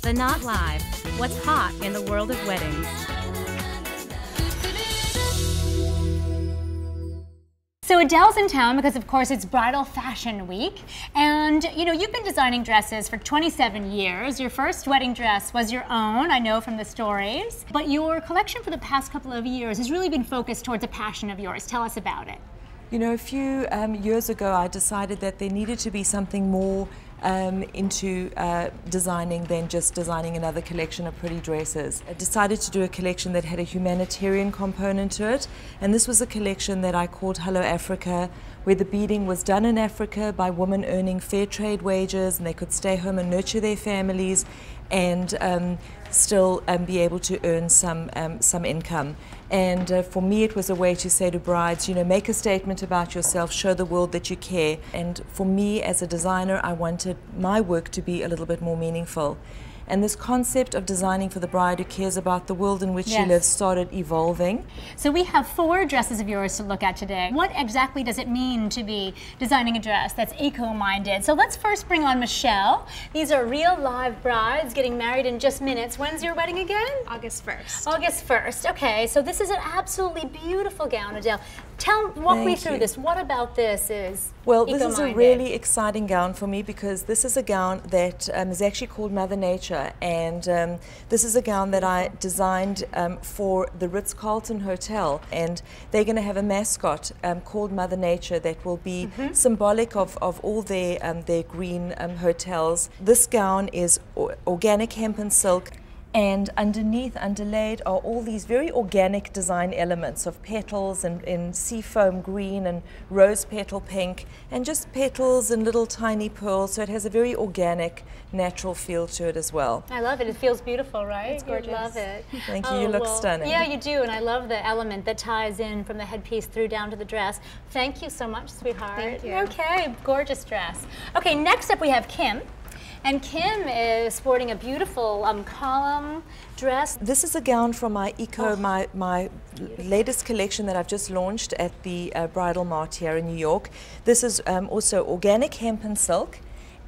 The Knot Live. What's hot in the world of weddings? So Adele's in town because, of course, it's Bridal Fashion Week. And, you know, you've been designing dresses for 27 years. Your first wedding dress was your own, I know from the stories. But your collection for the past couple of years has really been focused towards a passion of yours. Tell us about it. You know, a few years ago, I decided that there needed to be something more into designing than just designing another collection of pretty dresses. I decided to do a collection that had a humanitarian component to it, and this was a collection that I called Hello Africa, where the beading was done in Africa by women earning fair trade wages, and they could stay home and nurture their families and still be able to earn some income. And for me, it was a way to say to brides, you know, make a statement about yourself, show the world that you care. And for me, as a designer, I wanted my work to be a little bit more meaningful. And this concept of designing for the bride who cares about the world in which she lives started evolving. So we have 4 dresses of yours to look at today. What exactly does it mean to be designing a dress that's eco-minded? So let's first bring on Michelle. These are real live brides getting married in just minutes. When's your wedding again? August 1st. August 1st. Okay, so this is an absolutely beautiful gown, Adele. Walk me through this. What about this is Well, this is a really exciting gown for me because this is a gown that is actually called Mother Nature, and this is a gown that I designed for the Ritz-Carlton Hotel, and they're going to have a mascot called Mother Nature that will be symbolic of all their green hotels. This gown is organic hemp and silk. And underlaid are all these very organic design elements of petals and in seafoam green and rose petal pink and just petals and little tiny pearls. So it has a very organic, natural feel to it as well. I love it. It feels beautiful, right? It's gorgeous. You love it. Thank you. You look stunning. Yeah, you do. And I love the element that ties in from the headpiece through down to the dress. Thank you so much, sweetheart. Thank you. Okay, gorgeous dress. Okay, next up we have Kim. And Kim is sporting a beautiful column dress. This is a gown from my my latest collection that I've just launched at the Bridal Mart here in New York. This is also organic hemp and silk,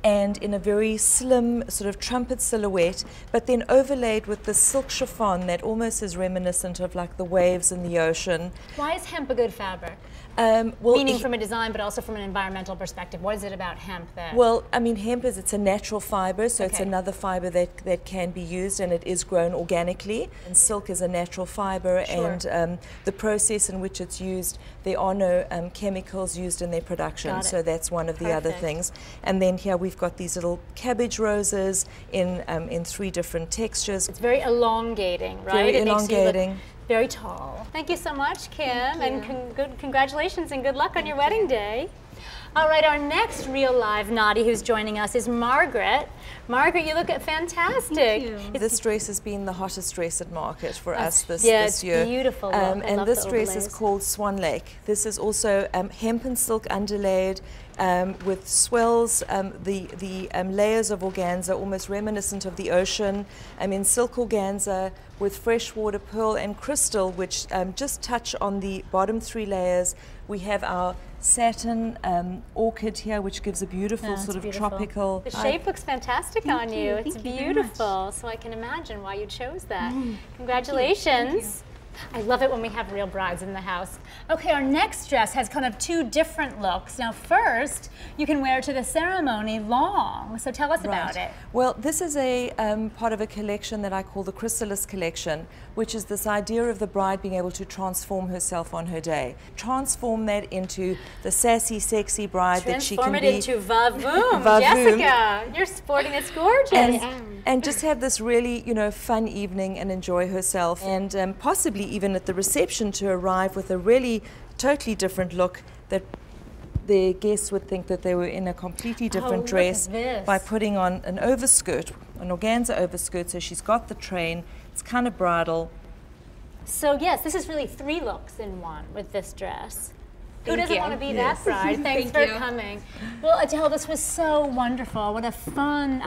and in a very slim sort of trumpet silhouette, but then overlaid with the silk chiffon that almost is reminiscent of like the waves in the ocean. Why is hemp a good fabric? Well, meaning from a design, but also from an environmental perspective. What is it about hemp that? Well, I mean, hemp it's a natural fiber, so it's another fiber that can be used, and it is grown organically. And silk is a natural fiber, and the process in which it's used, there are no chemicals used in their production, so that's one of the other things. And then here we've got these little cabbage roses in 3 different textures. It's very elongating, right? Very it elongating. Makes you look very tall. Thank you so much, Kim, and congratulations and good luck on your wedding day. All right, our next real live naughty who's joining us is Margaret. Margaret, you look fantastic. Thank you. This dress has been the hottest dress at market for us this it's year. Beautiful. And this dress is called Swan Lake. This is also hemp and silk underlaid with swells, the layers of organza almost reminiscent of the ocean. In silk organza with freshwater pearl and crystal, which just touch on the bottom 3 layers. We have our satin orchid here, which gives a beautiful tropical. The shape looks fantastic on you. It's beautiful. So I can imagine why you chose that. Congratulations. I love it when we have real brides in the house. Okay, our next dress has kind of 2 different looks. Now first, you can wear it to the ceremony long. So tell us about it. Well, this is a part of a collection that I call the Chrysalis collection, which is this idea of the bride being able to transform herself on her day. Transform that into the sassy, sexy bride that she can be. Transform it into vavoom. Jessica, you're sporting, it's gorgeous. And just have this really, you know, fun evening and enjoy herself, and possibly even at the reception to arrive with a really totally different look that the guests would think that they were in a completely different dress by putting on an overskirt, an organza overskirt, so she's got the train, it's kind of bridal. So yes, this is really 3 looks in one with this dress. Who doesn't want to be that bride? Thanks for coming. Well, Adele, this was so wonderful. What a fun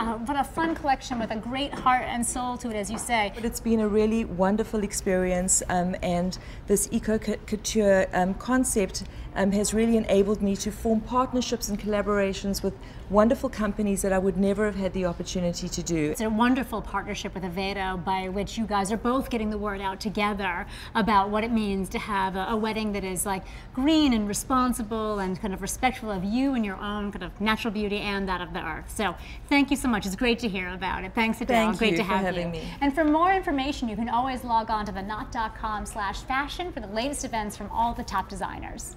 collection with a great heart and soul to it, as you say. But it's been a really wonderful experience, and this eco-couture concept has really enabled me to form partnerships and collaborations with wonderful companies that I would never have had the opportunity to do. It's a wonderful partnership with Avedo, by which you guys are both getting the word out together about what it means to have a wedding that is like green and responsible and kind of respectful of you and your own kind of natural beauty and that of the earth. So thank you so much. It's great to hear about it. Thanks, Adele. Great to have having you. me. And for more information, you can always log on to theknotau.com/fashion for the latest events from all the top designers.